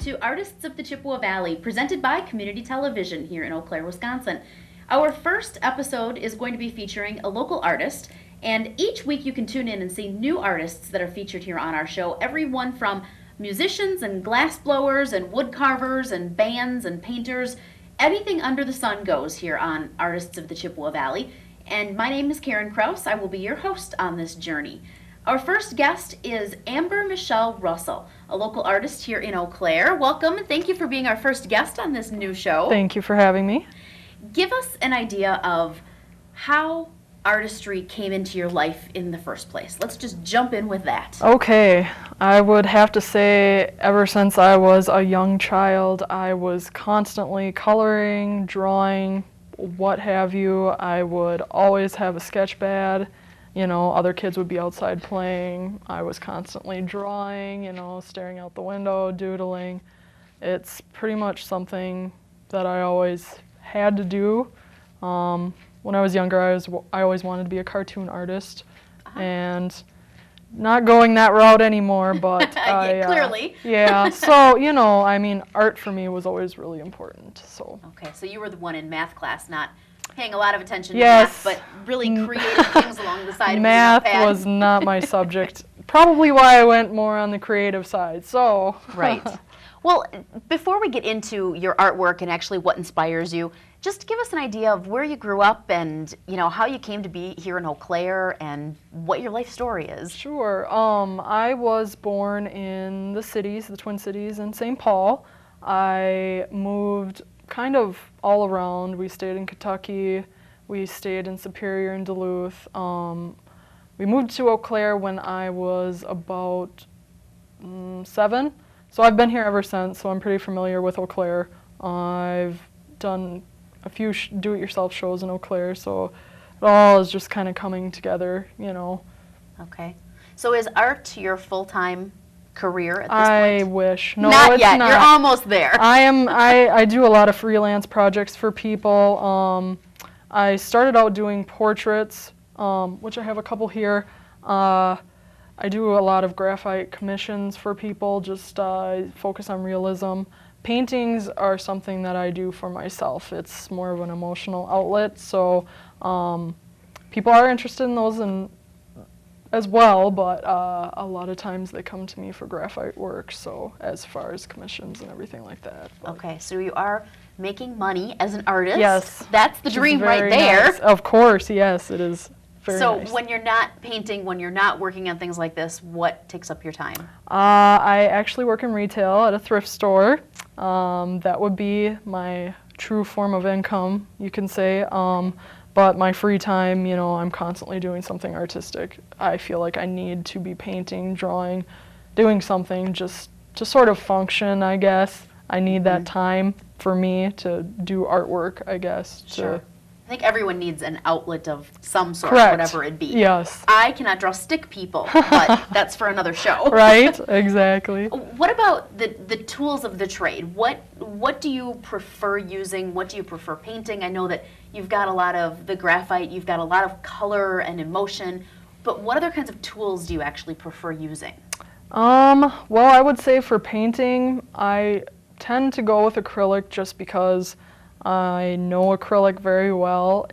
to Artists of the Chippewa Valley, presented by Community Television here in Eau Claire, Wisconsin. Our first episode is going to be featuring a local artist, and each week you can tune in and see new artists that are featured here on our show. Everyone from musicians and glassblowers and wood carvers and bands and painters. Anything under the sun goes here on Artists of the Chippewa Valley. And my name is Karen Kraus. I will be your host on this journey. Our first guest is Amber Michelle Russell, a local artist here in Eau Claire. Welcome, and thank you for being our first guest on this new show. Thank you for having me. Give us an idea of how artistry came into your life in the first place. Let's just jump in with that. Okay, I would have to say ever since I was a young child, I was constantly coloring, drawing, what have you. I would always have a sketch pad. You know, other kids would be outside playing. I was constantly drawing, you know, staring out the window, doodling. It's pretty much something that I always had to do. When I was younger, I always wanted to be a cartoon artist, and not going that route anymore, but clearly. Yeah, so, you know, I mean, art for me was always really important, so. Okay, so you were the one in math class, not paying a lot of attention to Yes. math, but really creating things along the side Math of your notepad. was not my subject. Probably why I went more on the creative side, so. Right. Well, before we get into your artwork and actually what inspires you, just give us an idea of where you grew up and, you know, how you came to be here in Eau Claire and what your life story is. Sure. I was born in the cities, the Twin Cities in St. Paul. I moved kind of all around. We stayed in Kentucky. We stayed in Superior and Duluth. We moved to Eau Claire when I was about 7. So I've been here ever since, so I'm pretty familiar with Eau Claire. I've done a few do-it-yourself shows in Eau Claire, so it all is just kind of coming together, you know. Okay. So is art your full-time career at this I point? wish. No, not it's yet. not. You're almost there. I do a lot of freelance projects for people. I started out doing portraits, which I have a couple here. I do a lot of graphite commissions for people, just focus on realism. Paintings are something that I do for myself. It's more of an emotional outlet, so people are interested in those as well, but a lot of times they come to me for graphite work, so as far as commissions and everything like that. But. Okay, so you are making money as an artist. Yes. That's the dream right Very there. nice. Of course, yes, it is. So Nice. when you're not painting, when you're not working on things like this, what takes up your time? I actually work in retail at a thrift store. That would be my true form of income, you can say. But my free time, you know, I'm constantly doing something artistic. I feel like I need to be painting, drawing, doing something just to sort of function, I guess. I need that time for me to do artwork, I guess. Sure. I think everyone needs an outlet of some sort, Correct. whatever it be. Yes. I cannot draw stick people, but that's for another show. Right, exactly. What about the tools of the trade? What do you prefer using? What do you prefer painting? I know that you've got a lot of the graphite, you've got a lot of color and emotion, but what other kinds of tools do you actually prefer using? Well, I would say for painting, I tend to go with acrylic just because I know acrylic very well.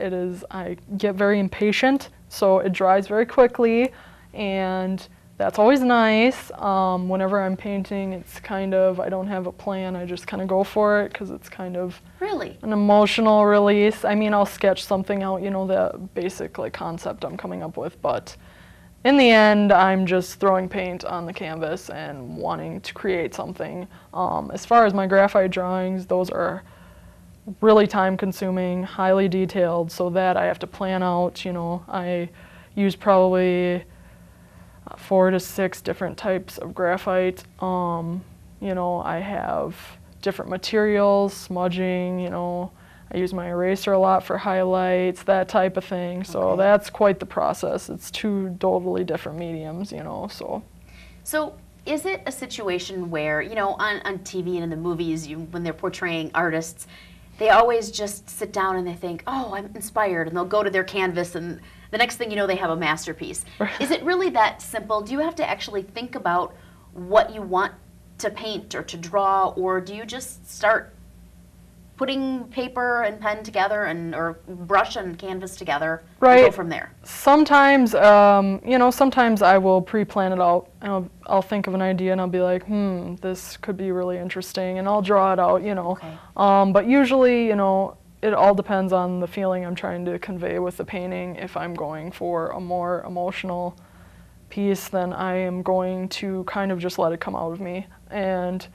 I get very impatient, so it dries very quickly, and that's always nice. Whenever I'm painting, it's kind of, I don't have a plan, I just kind of go for it because it's kind of Really? an emotional release. I mean, I'll sketch something out, you know, the basic like concept I'm coming up with, but in the end, I'm just throwing paint on the canvas and wanting to create something. As far as my graphite drawings, those are really time-consuming, highly detailed, so that I have to plan out, you know. I use probably 4 to 6 different types of graphite. You know, I have different materials, smudging, you know. I use my eraser a lot for highlights, that type of thing. So Okay. that's quite the process. It's 2 totally different mediums, you know, so. So is it a situation where, you know, on TV and in the movies, when they're portraying artists, they always just sit down and they think, oh, I'm inspired, and they'll go to their canvas, and the next thing you know, they have a masterpiece. Is it really that simple? Do you have to actually think about what you want to paint or to draw, or do you just start putting paper and pen together or brush and canvas together and go from there? Sometimes, sometimes I will pre-plan it out. And I'll think of an idea and I'll be like, this could be really interesting, and I'll draw it out, Okay. But usually, it all depends on the feeling I'm trying to convey with the painting. If I'm going for a more emotional piece, then I am going to kind of just let it come out of me. And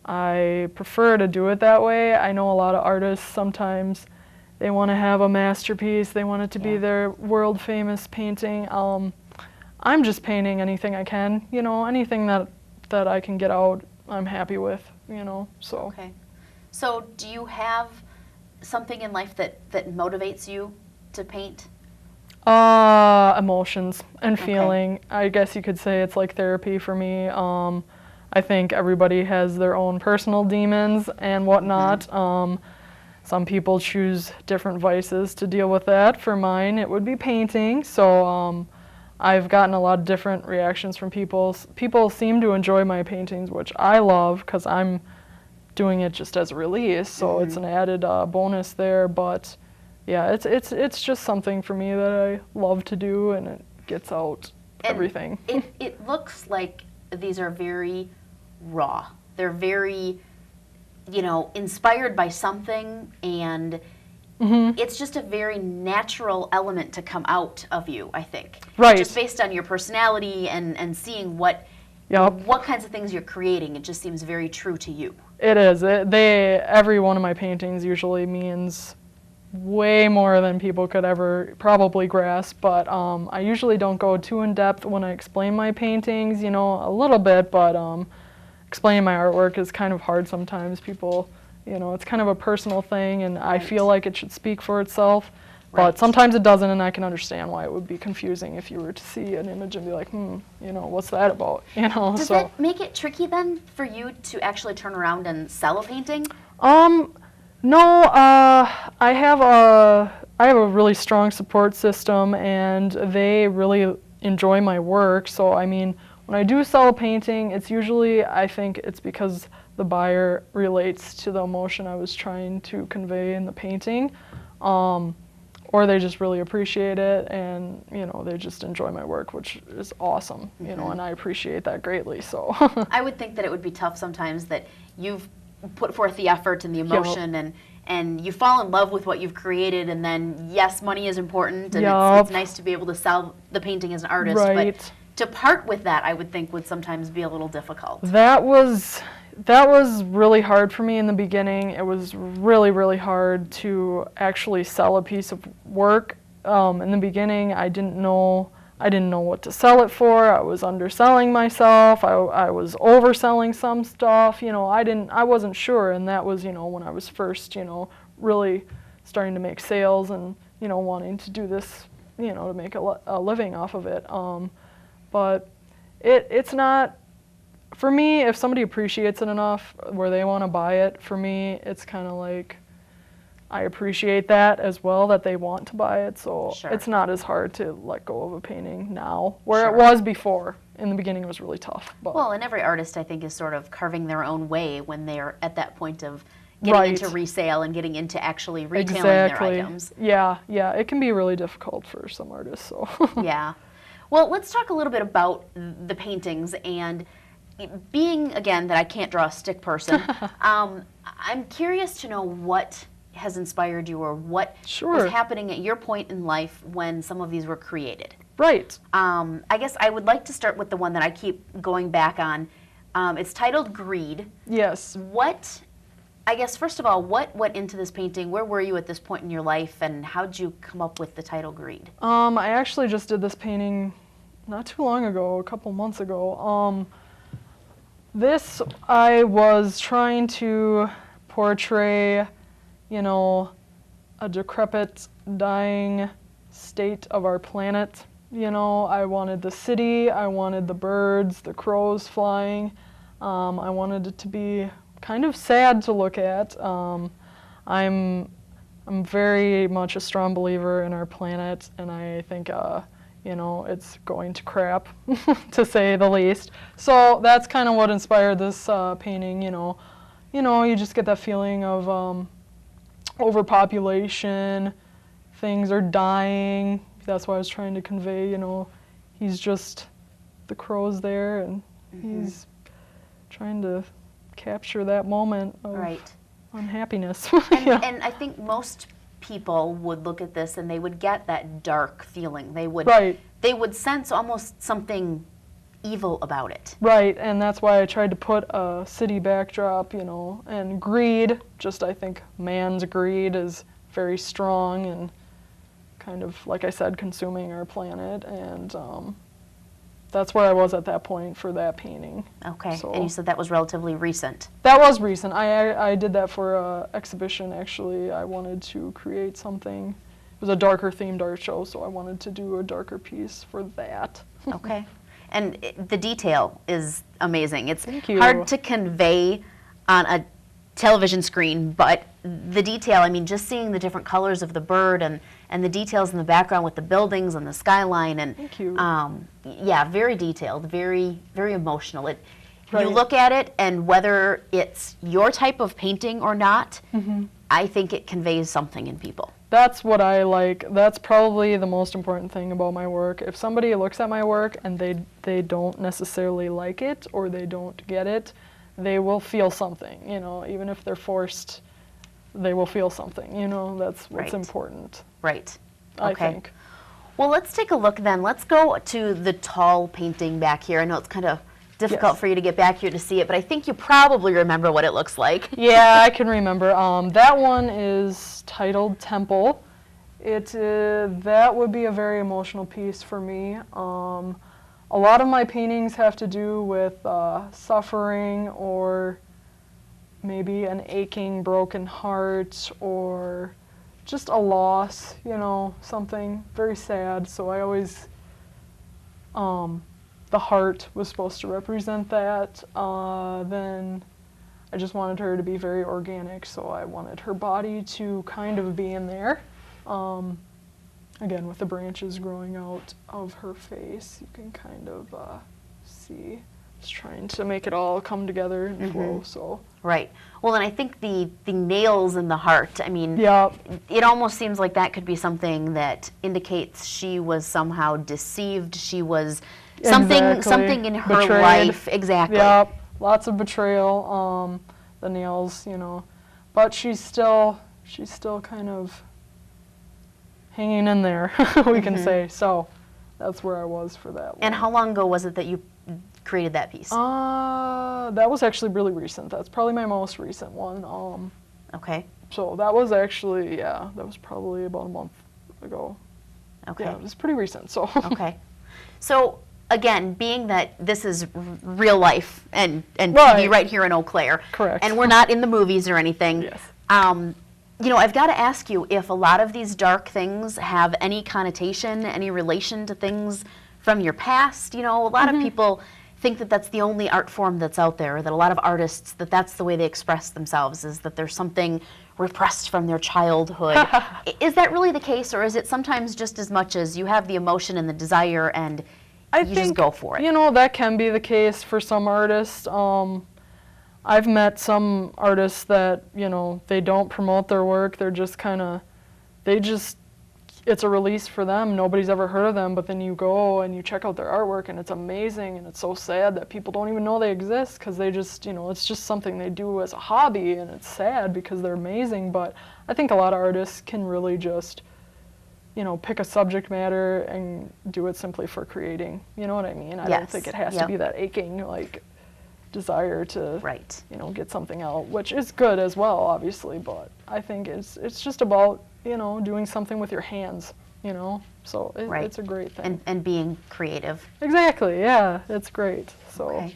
I prefer to do it that way. I know a lot of artists, sometimes they want to have a masterpiece, they want it to be their world famous painting. I'm just painting anything I can, anything that I can get out, I'm happy with, so. Okay. So do you have something in life that motivates you to paint? Emotions and feeling. Okay. I guess you could say it's like therapy for me. I think everybody has their own personal demons and whatnot. Some people choose different vices to deal with that. For mine, it would be painting. So I've gotten a lot of different reactions from people. People seem to enjoy my paintings, which I love because I'm doing it just as a release. So it's an added bonus there. But yeah, it's just something for me that I love to do, and it gets out everything. It looks like these are very raw. They're very, inspired by something, and it's just a very natural element to come out of you, I think. Right. Just based on your personality and seeing what kinds of things you're creating, it just seems very true to you. It is. Every one of my paintings usually means way more than people could ever probably grasp, but I usually don't go too in depth when I explain my paintings, a little bit, but explaining my artwork is kind of hard sometimes. People, it's kind of a personal thing, and I feel like it should speak for itself, but sometimes it doesn't, and I can understand why it would be confusing if you were to see an image and be like, what's that about, Does that make it tricky then for you to actually turn around and sell a painting? No, I have a really strong support system, and they really enjoy my work. So I mean, when I do sell a painting, it's usually, I think it's because the buyer relates to the emotion I was trying to convey in the painting, or they just really appreciate it, and they just enjoy my work, which is awesome. And I appreciate that greatly. So I would think that it would be tough sometimes that you've put forth the effort and the emotion, and you fall in love with what you've created, and then yes, money is important, and it's nice to be able to sell the painting as an artist, but to part with that, I would think, would sometimes be a little difficult. That was really hard for me in the beginning. It was really, really hard to actually sell a piece of work. In the beginning, I didn't know what to sell it for. I was underselling myself. I was overselling some stuff. I wasn't sure, and that was, when I was first, really starting to make sales and, wanting to do this, to make a living off of it. But it's not, for me, if somebody appreciates it enough where they want to buy it, for me, it's kind of like, I appreciate that as well, that they want to buy it, so it's not as hard to let go of a painting now, where it was before. In the beginning, it was really tough. But. Well, and every artist, I think, is sort of carving their own way when they're at that point of getting into resale and getting into actually retailing their items. Yeah, it can be really difficult for some artists, so. Yeah. Well, let's talk a little bit about the paintings, and being, again, that I can't draw a stick person, I'm curious to know what has inspired you, or what was happening at your point in life when some of these were created. Right. I guess I would like to start with the one that I keep going back on. It's titled Greed. Yes. I guess, first of all, what went into this painting? Where were you at this point in your life, and how did you come up with the title Greed? I actually just did this painting not too long ago, a couple months ago. This, I was trying to portray, a decrepit, dying state of our planet. I wanted the city, I wanted the birds, the crows flying. I wanted it to be kind of sad to look at. I'm very much a strong believer in our planet, and I think you know, it's going to crap, to say the least. So that's kind of what inspired this painting, you know. You just get that feeling of overpopulation, things are dying. That's what I was trying to convey, you know. He's just, the crow's there, and he's trying to capture that moment of unhappiness. And I think most people would look at this and they would get that dark feeling. They would they would sense almost something evil about it. Right, and that's why I tried to put a city backdrop, you know, and greed, just I think man's greed is very strong and kind of, like I said, consuming our planet, and that's where I was at that point for that painting. Okay, so, and you said that was relatively recent. That was recent. I did that for an exhibition, actually. I wanted to create something. It was a darker themed art show, so I wanted to do a darker piece for that. Okay. And the detail is amazing. It's Thank you. hard to convey on a television screen, but the detail, I mean, just seeing the different colors of the bird and the details in the background with the buildings and the skyline, and Thank you. Yeah, very detailed, very, very emotional. You look at it, and whether it's your type of painting or not, I think it conveys something in people. That's what I like. That's probably the most important thing about my work. If somebody looks at my work and they don't necessarily like it or they don't get it, they will feel something, you know, even if they're forced, they will feel something, you know, that's what's important. Right. I think. Well, let's take a look then. Let's go to the tall painting back here. I know it's kind of difficult for you to get back here to see it, but I think you probably remember what it looks like. Yeah, I can remember. That one is titled Temple. That would be a very emotional piece for me. A lot of my paintings have to do with suffering, or maybe an aching, broken heart, or just a loss, you know, something very sad. So I always, the heart was supposed to represent that. Then I just wanted her to be very organic, so I wanted her body to kind of be in there. Again, with the branches growing out of her face, you can kind of see. Just trying to make it all come together and flow. So. Right. Well, and I think the nails in the heart, I mean, it almost seems like that could be something that indicates she was somehow deceived. She was something in her life. Exactly. Yep. Lots of betrayal. The nails, you know, but she's still kind of hanging in there, we can say. So that's where I was for that one. And how long ago was it that you created that piece? That was actually really recent. That's probably my most recent one. Okay. So that was actually, that was probably about a month ago. Okay. Yeah, it was pretty recent, so. Okay. So, again, being that this is real life and TV right here in Eau Claire. Correct. And we're not in the movies or anything. Yes. You know, I've got to ask you if a lot of these dark things have any connotation, any relation to things from your past. You know, a lot of people think that that's the only art form that's out there, that a lot of artists, that's the way they express themselves, is that there's something repressed from their childhood. Is that really the case, or is it sometimes just as much as you have the emotion and the desire and you just go for it? You know, that can be the case for some artists. I've met some artists that, you know, they don't promote their work. They're just kind of, it's a release for them. Nobody's ever heard of them, but then you go and you check out their artwork and it's amazing, and it's so sad that people don't even know they exist because they just, you know, it's just something they do as a hobby, and it's sad because they're amazing. But I think a lot of artists can really just, you know, pick a subject matter and do it simply for creating. You know what I mean? I don't think it has to be that aching, like, desire to, you know, get something out, which is good as well, obviously, but I think it's just about, you know, doing something with your hands, you know, so it's a great thing. And being creative. Exactly, yeah, it's great, so. Okay.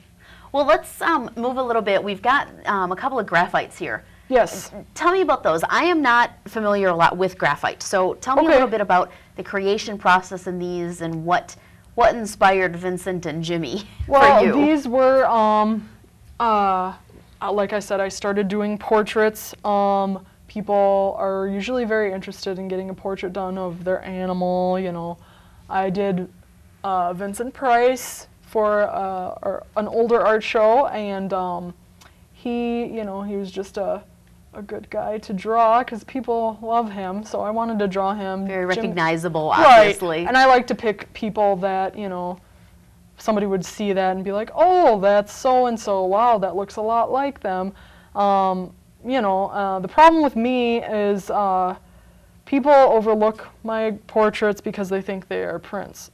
Well, let's move a little bit. We've got a couple of graphites here. Yes. Tell me about those. I am not familiar a lot with graphite, so tell me a little bit about the creation process in these and what inspired Vincent and Jimmy for you? These were, like I said, I started doing portraits. People are usually very interested in getting a portrait done of their animal, you know. I did Vincent Price for an older art show, and he was just a good guy to draw because people love him, so I wanted to draw him. Very recognizable, obviously. Right, and I like to pick people that, somebody would see that and be like, oh, that's so-and-so, wow, that looks a lot like them. The problem with me is people overlook my portraits because they think they are prints,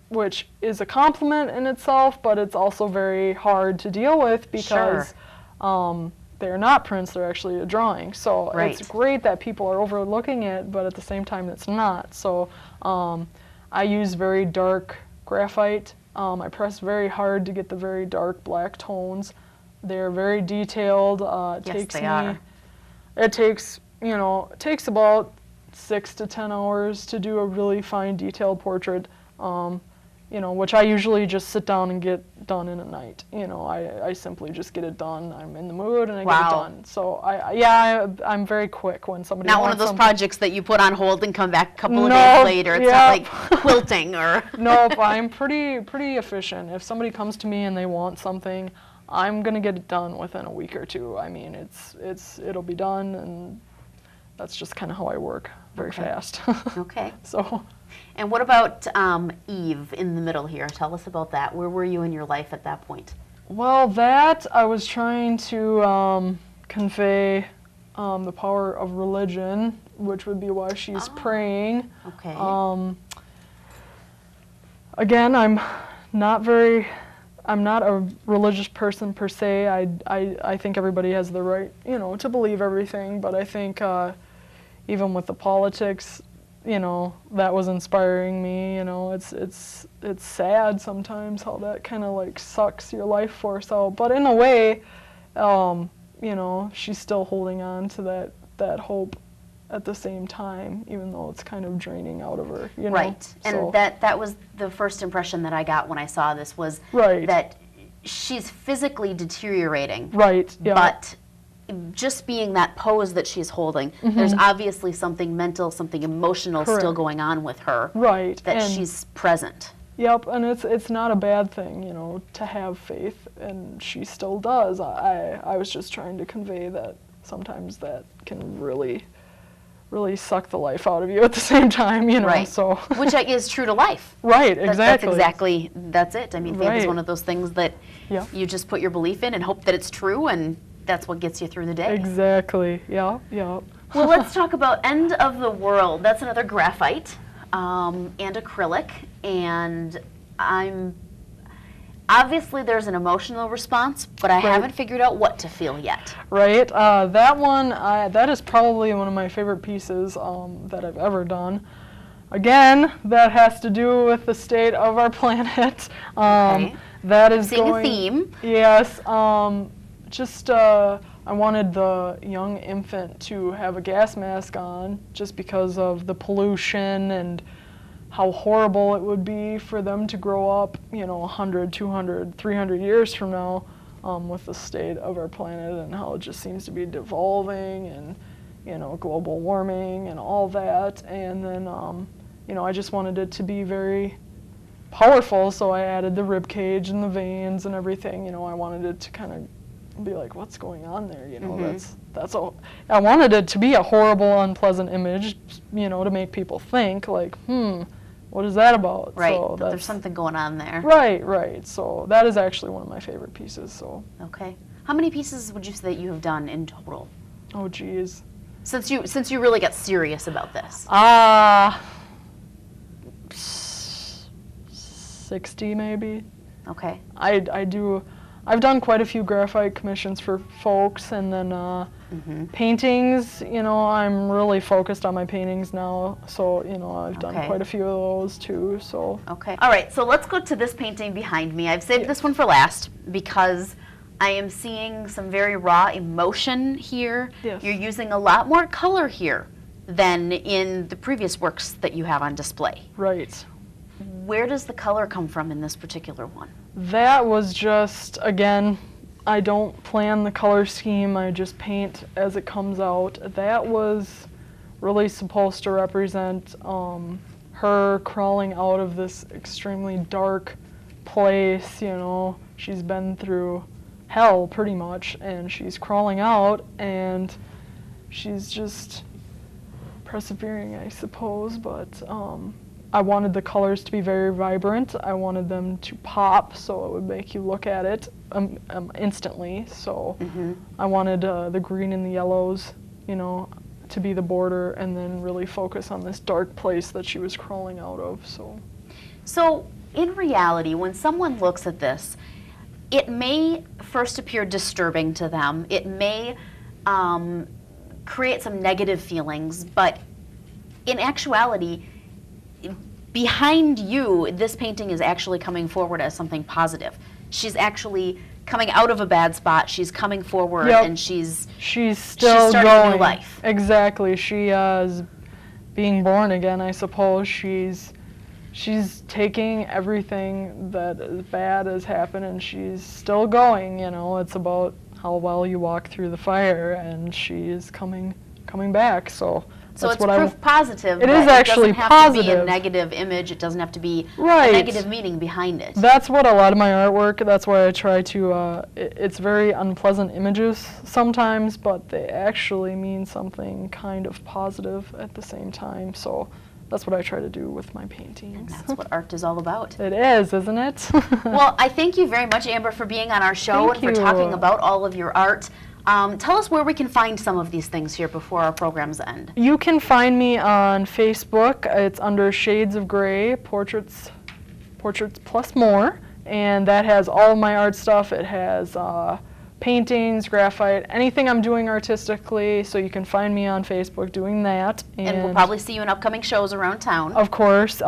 which is a compliment in itself, but it's also very hard to deal with because they're not prints, they're actually a drawing. So it's great that people are overlooking it, but at the same time it's not. So I use very dark graphite. I press very hard to get the very dark black tones. They're very detailed. It takes about 6 to 10 hours to do a really fine detailed portrait, which I usually just sit down and get done in a night. I simply just get it done. I'm in the mood and I get it done. So I'm very quick when somebody Not one of those projects that you put on hold and come back a couple of days later. It's not like quilting or. Nope, I'm pretty efficient. If somebody comes to me and they want something, I'm gonna get it done within a week or two. I mean, it'll be done, and that's just kind of how I work. Very fast. Okay. So. And what about Eve in the middle here? Tell us about that. Where were you in your life at that point? Well, that I was trying to convey the power of religion, which would be why she's praying. Okay. Again, I'm not a religious person per se. I think everybody has the right, to believe everything, but I think even with the politics, that was inspiring me. It's sad sometimes how that kind of like sucks your life force out. But in a way, she's still holding on to that hope at the same time, even though it's kind of draining out of her. Right, and that was the first impression that I got when I saw this was that she's physically deteriorating. Right. Yeah. But just being that pose that she's holding, there's obviously something mental, something emotional still going on with her. Right. That she's present. Yep, and it's not a bad thing, to have faith, and she still does. I was just trying to convey that sometimes that can really suck the life out of you at the same time, Right. So. Which is true to life. Right, exactly. That's it. I mean, faith is one of those things that you just put your belief in and hope that it's true, and that's what gets you through the day. Exactly, yeah. Well, let's talk about End of the World. That's another graphite and acrylic, and obviously there's an emotional response, but I haven't figured out what to feel yet. Right, that one, that is probably one of my favorite pieces that I've ever done. Again, that has to do with the state of our planet. That is seeing a theme. Yes. I wanted the young infant to have a gas mask on just because of the pollution and how horrible it would be for them to grow up, 100, 200, 300 years from now with the state of our planet and how it just seems to be devolving and, global warming and all that. And then, I just wanted it to be very powerful, so I added the rib cage and the veins and everything. I wanted it to kind of be like, what's going on there? That's all. I wanted it to be a horrible, unpleasant image, to make people think like, what is that about? Right, so that there's something going on there. Right. So that is actually one of my favorite pieces. So. Okay. How many pieces would you say that you have done in total? Oh, geez. Since you really got serious about this. 60 maybe. Okay. I've done quite a few graphite commissions for folks, and then paintings, I'm really focused on my paintings now, so, I've done quite a few of those too, so. Okay. All right, so let's go to this painting behind me. I've saved this one for last because I am seeing some very raw emotion here. Yes. You're using a lot more color here than in the previous works that you have on display. Right. Where does the color come from in this particular one? That was just, again, I don't plan the color scheme, I just paint as it comes out. That was really supposed to represent her crawling out of this extremely dark place, you know. She's been through hell pretty much, and she's crawling out, and she's just persevering, I suppose. But I wanted the colors to be very vibrant. I wanted them to pop, so it would make you look at it instantly. So I wanted the green and the yellows, you know, to be the border, and then really focus on this dark place that she was crawling out of. So in reality, when someone looks at this, it may first appear disturbing to them. It may create some negative feelings, but in actuality, behind you, this painting is actually coming forward as something positive. She's actually coming out of a bad spot. She's coming forward, and she's still starting going. a new life. Exactly. She is being born again, I suppose. She's taking everything that is bad has happened, and she's still going. You know, it's about how well you walk through the fire, and she is coming back. So it's proof positive. It is actually positive. It doesn't have positive. to be a negative image. It doesn't have to be right. a negative meaning behind it. That's what a lot of my artwork, that's why I try to, it's very unpleasant images sometimes, but they actually mean something kind of positive at the same time. So that's what I try to do with my paintings. And that's what art is all about. It is, isn't it? Well, I thank you very much, Amber, for being on our show and for talking about all of your art. Tell us where we can find some of these things here before our programs end. You can find me on Facebook. It's under Shades of Gray, Portraits Plus More, and that has all of my art stuff. It has paintings, graphite, anything I'm doing artistically, so you can find me on Facebook doing that. And we'll probably see you in upcoming shows around town. Of course.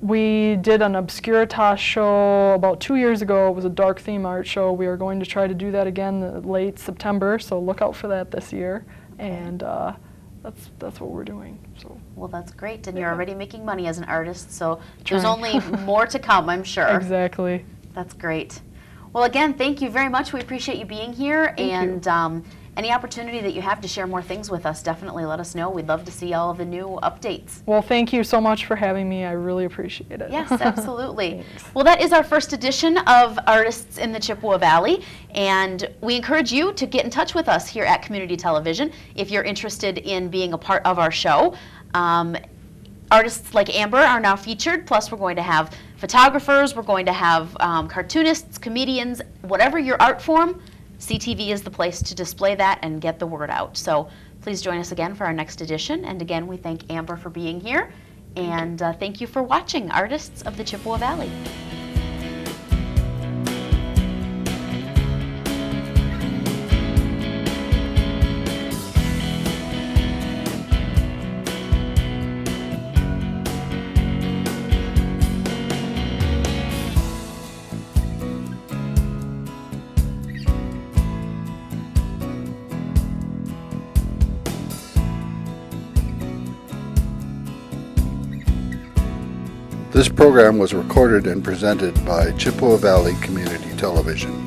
We did an Obscuritas show about 2 years ago. It was a dark theme art show. We are going to try to do that again late September, so look out for that this year. And that's what we're doing. So. Well, that's great, and you're already making money as an artist, so there's only more to come, I'm sure. Exactly. That's great. Well, again, thank you very much. We appreciate you being here. Thank you. Any opportunity that you have to share more things with us, definitely let us know. We'd love to see all of the new updates. Well, thank you so much for having me. I really appreciate it. Yes, absolutely. Well, that is our first edition of Artists in the Chippewa Valley, and we encourage you to get in touch with us here at Community Television if you're interested in being a part of our show. Artists like Amber are now featured, plus we're going to have photographers, we're going to have cartoonists, comedians, whatever your art form, CTV is the place to display that and get the word out. So please join us again for our next edition. And again, we thank Amber for being here. And thank you for watching Artists of the Chippewa Valley. This program was recorded and presented by Chippewa Valley Community Television.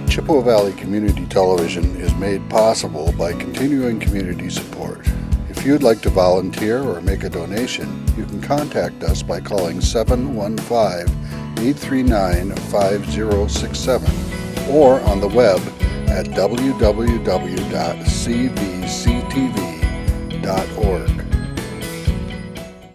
Chippewa Valley Community Television is made possible by continuing community support. If you'd like to volunteer or make a donation, you can contact us by calling 715-839-5067 or on the web at www.cvctv.org.